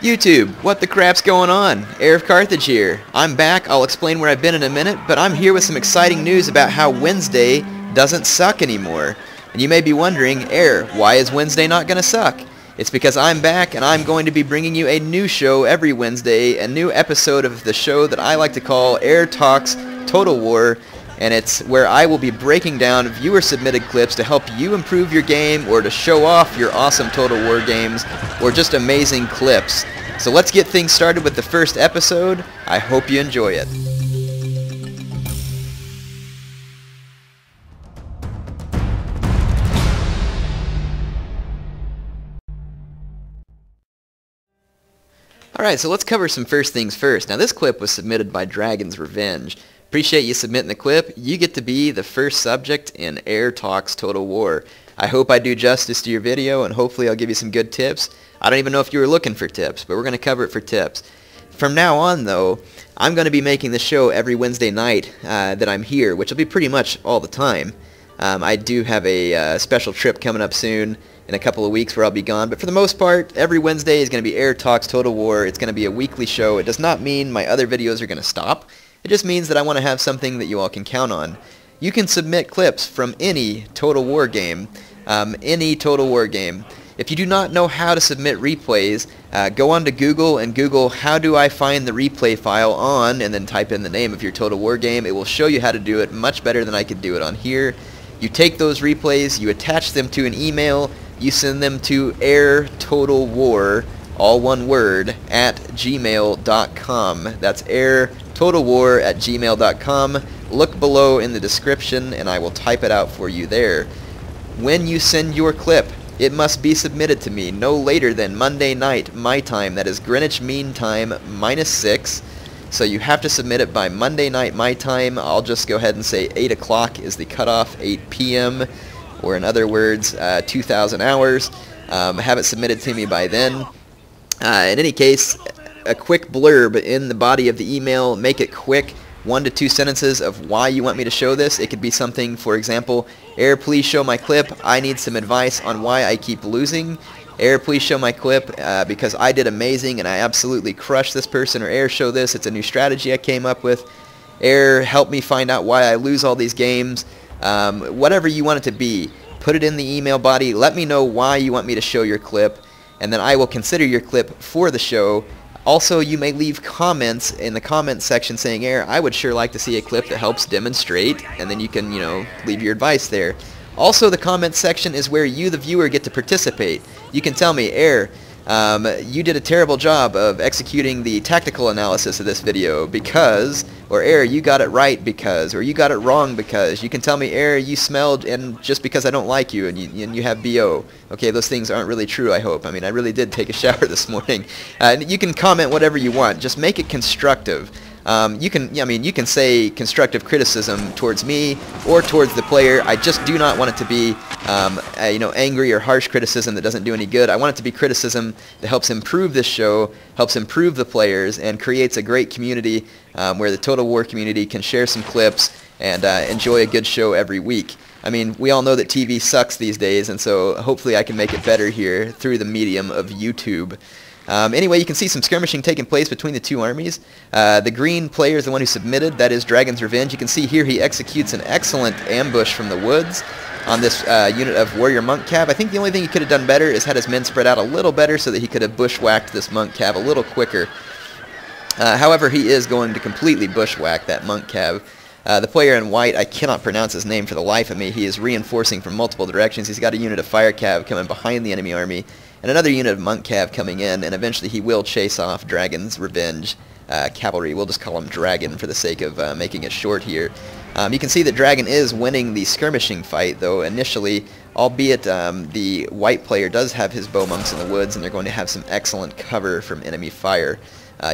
YouTube, what the crap's going on? Heir of Carthage here. I'm back, I'll explain where I've been in a minute, but I'm here with some exciting news about how Wednesday doesn't suck anymore. And you may be wondering, Heir, why is Wednesday not gonna suck? It's because I'm back and I'm going to be bringing you a new show every Wednesday, a new episode of the show that I like to call Heir Talks Total War, and it's where I will be breaking down viewer-submitted clips to help you improve your game or to show off your awesome Total War games or just amazing clips. So let's get things started with the first episode. I hope you enjoy it. Alright, so let's cover some first things first. Now this clip was submitted by Dragon's Revenge. Appreciate you submitting the clip. You get to be the first subject in Heir Talks Total War. I hope I do justice to your video and hopefully I'll give you some good tips. I don't even know if you were looking for tips, but we're going to cover it for tips. From now on though, I'm going to be making the show every Wednesday night that I'm here, which will be pretty much all the time. I do have a special trip coming up soon in a couple of weeks where I'll be gone, but for the most part, every Wednesday is going to be Heir Talks Total War. It's going to be a weekly show. It does not mean my other videos are going to stop. It just means that I want to have something that you all can count on. You can submit clips from any Total War game, If you do not know how to submit replays, go on to Google and Google how do I find the replay file on, and then type in the name of your Total War game. It will show you how to do it much better than I could do it on here. You take those replays, you attach them to an email, you send them to heirtotalwar, all one word, at gmail.com. That's heirtotalwar@gmail.com. Look below in the description and I will type it out for you there. When you send your clip, it must be submitted to me no later than Monday night, my time. That is Greenwich Mean Time -6. So you have to submit it by Monday night, my time. I'll just go ahead and say 8 o'clock is the cutoff, 8 p.m., or in other words, 2,000 hours. Have it submitted to me by then. In any case, a quick blurb in the body of the email. Make it quick, 1 to 2 sentences of why you want me to show this. It could be something, for example, Heir, please show my clip. I need some advice on why I keep losing. Heir, please show my clip because I did amazing and I absolutely crushed this person. Or Heir, show this. It's a new strategy I came up with. Heir, help me find out why I lose all these games. Whatever you want it to be, put it in the email body. Let me know why you want me to show your clip, and then I will consider your clip for the show. Also, you may leave comments in the comments section saying, Heir, I would sure like to see a clip that helps demonstrate, and then you can, leave your advice there. Also, the comments section is where you, the viewer, get to participate. You can tell me, Heir, you did a terrible job of executing the tactical analysis of this video because, or Heir, you got it right because, or you got it wrong because. You can tell me, Heir, you smelled and just because I don't like you and you have BO. Okay, those things aren't really true, I hope. I mean, I really did take a shower this morning. You can comment whatever you want. Just make it constructive. You can say constructive criticism towards me or towards the player. I just do not want it to be, angry or harsh criticism that doesn't do any good. I want it to be criticism that helps improve this show, helps improve the players, and creates a great community where the Total War community can share some clips and enjoy a good show every week. I mean, we all know that TV sucks these days, and so hopefully I can make it better here through the medium of YouTube. Anyway, you can see some skirmishing taking place between the two armies. The green player is the one who submitted, that is Dragon's Revenge. You can see here he executes an excellent ambush from the woods on this unit of Warrior Monk Cav. I think the only thing he could have done better is had his men spread out a little better so that he could have bushwhacked this Monk Cav a little quicker. However, he is going to completely bushwhack that Monk Cav. The player in white, I cannot pronounce his name for the life of me. He is reinforcing from multiple directions. He's got a unit of Fire Cav coming behind the enemy army, and another unit of Monk Cav coming in, and eventually he will chase off Dragon's Revenge cavalry. We'll just call him Dragon for the sake of making it short here. You can see that Dragon is winning the skirmishing fight, though initially, albeit the white player does have his bow monks in the woods, and they're going to have some excellent cover from enemy fire.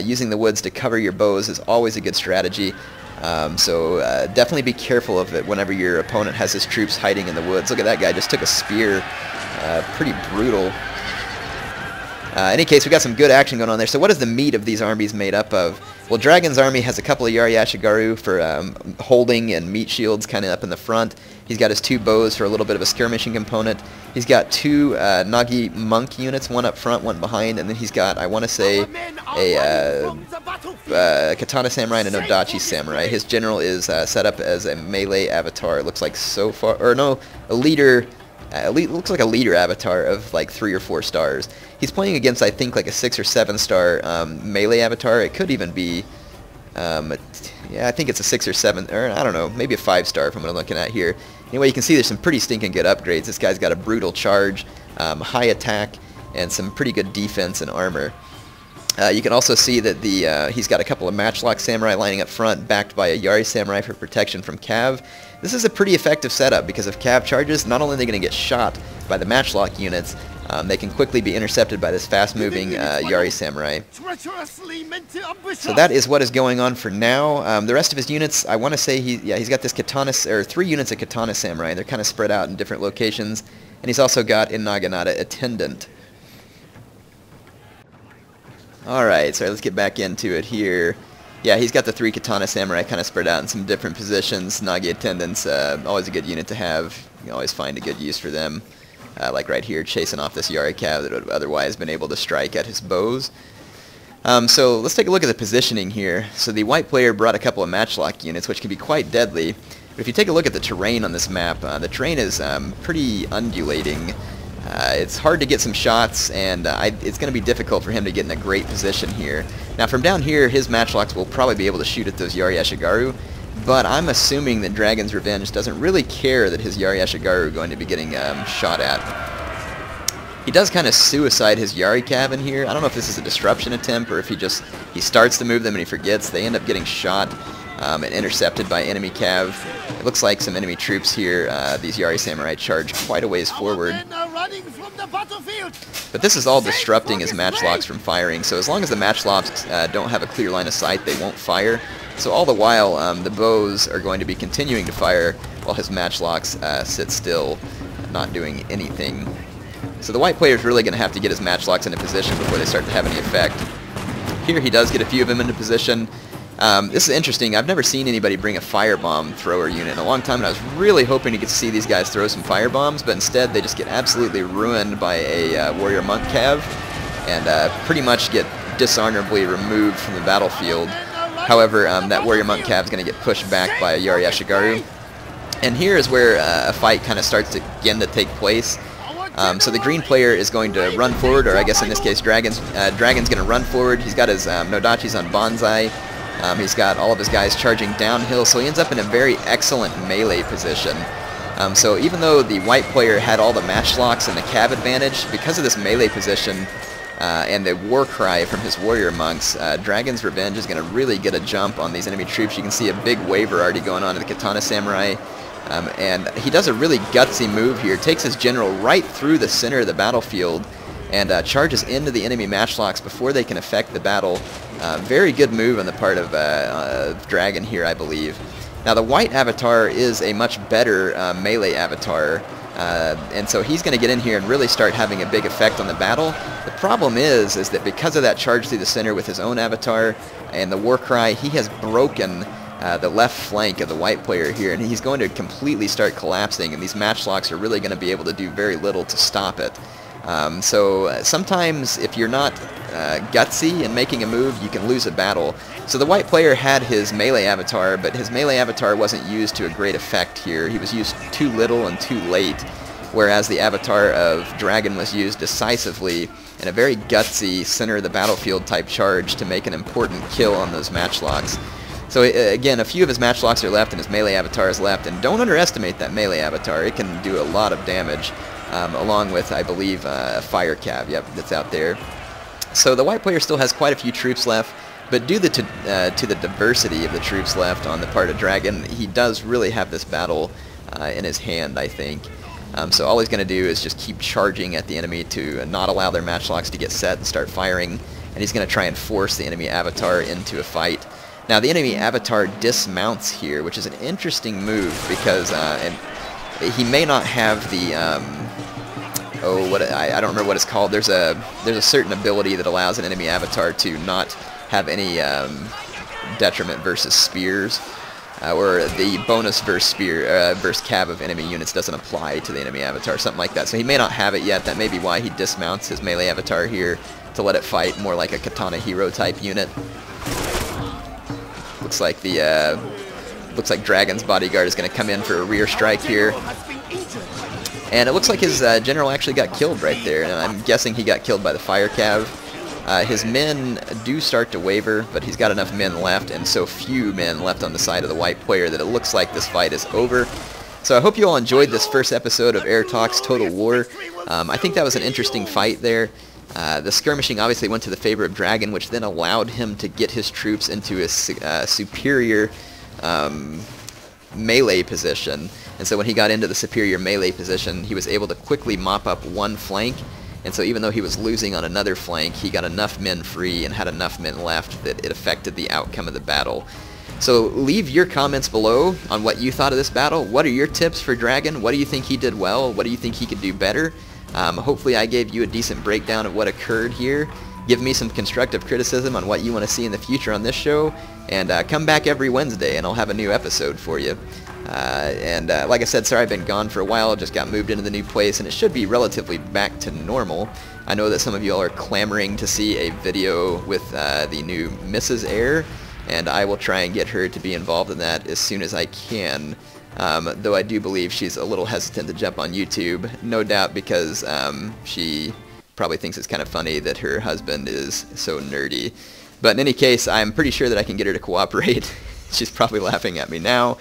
Using the woods to cover your bows is always a good strategy. So definitely be careful of it whenever your opponent has his troops hiding in the woods. Look at that guy, just took a spear. Pretty brutal. In any case, we got some good action going on there. So what is the meat of these armies made up of? Well, Dragon's army has a couple of Yari Ashigaru for holding and meat shields kind of up in the front. He's got his 2 bows for a little bit of a skirmishing component. He's got 2 Nagi monk units, one up front, one behind, and then he's got, I want to say, a Katana Samurai and a Nodachi Samurai. His general is set up as a melee avatar. It looks like so far, or no, a leader. Looks like a leader avatar of like 3 or 4 stars. He's playing against, I think, like a 6 or 7 star melee avatar. It could even be, yeah, I think it's a 6 or 7, or I don't know, maybe a 5 star from what I'm looking at here. Anyway, you can see there's some pretty stinking good upgrades. This guy's got a brutal charge, high attack, and some pretty good defense and armor. You can also see that he's got a couple of Matchlock Samurai lining up front, backed by a Yari Samurai for protection from Cav. This is a pretty effective setup because if Cav charges, not only are they going to get shot by the Matchlock units, they can quickly be intercepted by this fast-moving Yari Samurai. So that is what is going on for now. The rest of his units, I want to say he's got this Katana, or 3 units of Katana Samurai. They're kind of spread out in different locations, and he's also got a Naginata Attendant. Alright, so let's get back into it here. Yeah, he's got the 3 Katana Samurai kind of spread out in some different positions. Nagi Attendants, always a good unit to have. You can always find a good use for them. Like right here, chasing off this Yari Cav that would have otherwise been able to strike at his bows. So let's take a look at the positioning here. So the white player brought a couple of Matchlock units, which can be quite deadly. But if you take a look at the terrain on this map, the terrain is pretty undulating. It's hard to get some shots, and it's going to be difficult for him to get in a great position here. Now from down here, his Matchlocks will probably be able to shoot at those Yari Ashigaru, but I'm assuming that Dragon's Revenge doesn't really care that his Yari Ashigaru are going to be getting shot at. He does kind of suicide his Yari Cav in here. I don't know if this is a disruption attempt or if he starts to move them and he forgets. They end up getting shot and intercepted by enemy Cav. It looks like some enemy troops here. These Yari Samurai charge quite a ways forward. But this is all disrupting his Matchlocks from firing, so as long as the Matchlocks don't have a clear line of sight, they won't fire. So all the while, the bows are going to be continuing to fire while his Matchlocks sit still, not doing anything. So the white player is really going to have to get his Matchlocks into position before they start to have any effect. Here he does get a few of them into position. This is interesting. I've never seen anybody bring a firebomb thrower unit in a long time, and I was really hoping to get to see these guys throw some firebombs, but instead they just get absolutely ruined by a warrior monk cav and pretty much get dishonorably removed from the battlefield. However, that warrior monk cav is going to get pushed back by a Yari Ashigaru. And here is where a fight kind of starts to begin to take place. So the green player is going to run forward, or I guess in this case Dragon's going to run forward. He's got his Nodachis on Bonsai. He's got all of his guys charging downhill, so he ends up in a very excellent melee position. So even though the white player had all the Matchlocks and the Cav advantage, because of this melee position and the war cry from his warrior monks, Dragon's Revenge is going to really get a jump on these enemy troops. You can see a big waver already going on to the Katana Samurai. And he does a really gutsy move here, takes his general right through the center of the battlefield and charges into the enemy Matchlocks before they can affect the battle. Very good move on the part of Dragon here, I believe. Now the white avatar is a much better melee avatar, and so he's going to get in here and really start having a big effect on the battle. The problem is that because of that charge through the center with his own avatar and the war cry, he has broken the left flank of the white player here, and he's going to completely start collapsing, and these Matchlocks are really going to be able to do very little to stop it. So sometimes if you're not gutsy in making a move, you can lose a battle. So the white player had his melee avatar, but his melee avatar wasn't used to a great effect here. He was used too little and too late, whereas the avatar of Dragon was used decisively in a very gutsy center of the battlefield type charge to make an important kill on those Matchlocks. So again, a few of his Matchlocks are left and his melee avatar is left, and don't underestimate that melee avatar. It can do a lot of damage, along with, I believe, a fire cav, yep, that's out there. So the white player still has quite a few troops left, but due to the diversity of the troops left on the part of Dragon, he does really have this battle in his hand, I think. So all he's going to do is just keep charging at the enemy to not allow their Matchlocks to get set and start firing, and he's going to try and force the enemy avatar into a fight. Now the enemy avatar dismounts here, which is an interesting move because and he may not have the oh, what I don't remember what it's called. There's a certain ability that allows an enemy avatar to not have any detriment versus spears, or the bonus versus spear versus cav of enemy units doesn't apply to the enemy avatar, something like that. So he may not have it yet. That may be why he dismounts his melee avatar here to let it fight more like a katana hero type unit. Looks like Dragon's bodyguard is going to come in for a rear strike here. And it looks like his general actually got killed right there, and I'm guessing he got killed by the fire cav. His men do start to waver, but he's got enough men left, and so few men left on the side of the white player that it looks like this fight is over. So I hope you all enjoyed this first episode of Heir Talks Total War. I think that was an interesting fight there. The skirmishing obviously went to the favor of Dragon, which then allowed him to get his troops into a superior melee position. And so when he got into the superior melee position, he was able to quickly mop up one flank. And so even though he was losing on another flank, he got enough men free and had enough men left that it affected the outcome of the battle. So leave your comments below on what you thought of this battle. What are your tips for Dragon? What do you think he did well? What do you think he could do better? Hopefully I gave you a decent breakdown of what occurred here. Give me some constructive criticism on what you want to see in the future on this show. And come back every Wednesday and I'll have a new episode for you. Like I said, sorry I've been gone for a while, just got moved into the new place, and it should be relatively back to normal. I know that some of you all are clamoring to see a video with the new Mrs. Heir, and I will try and get her to be involved in that as soon as I can. Though I do believe she's a little hesitant to jump on YouTube, no doubt because she probably thinks it's kind of funny that her husband is so nerdy. But in any case, I'm pretty sure that I can get her to cooperate. She's probably laughing at me now.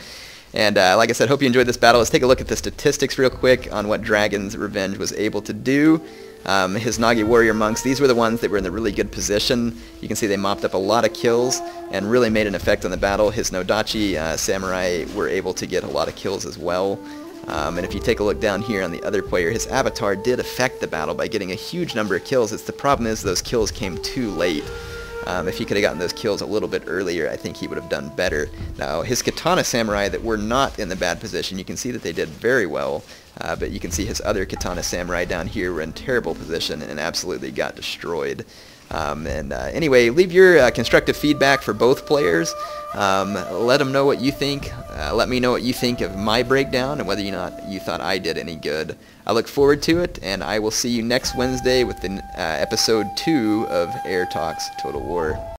And like I said, hope you enjoyed this battle. Let's take a look at the statistics real quick on what Dragon's Revenge was able to do. His Nagi warrior monks, these were the ones that were in the really good position. You can see they mopped up a lot of kills and really made an effect on the battle. His Nodachi samurai were able to get a lot of kills as well. And if you take a look down here on the other player, his avatar did affect the battle by getting a huge number of kills. The problem is those kills came too late. If he could have gotten those kills a little bit earlier, I think he would have done better. Now, his Katana Samurai that were not in the bad position, you can see that they did very well, but you can see his other Katana Samurai down here were in terrible position and absolutely got destroyed. Anyway, leave your constructive feedback for both players. Let them know what you think. Let me know what you think of my breakdown and whether or not you thought I did any good. I look forward to it, and I will see you next Wednesday with the episode 2 of Heir Talks Total War.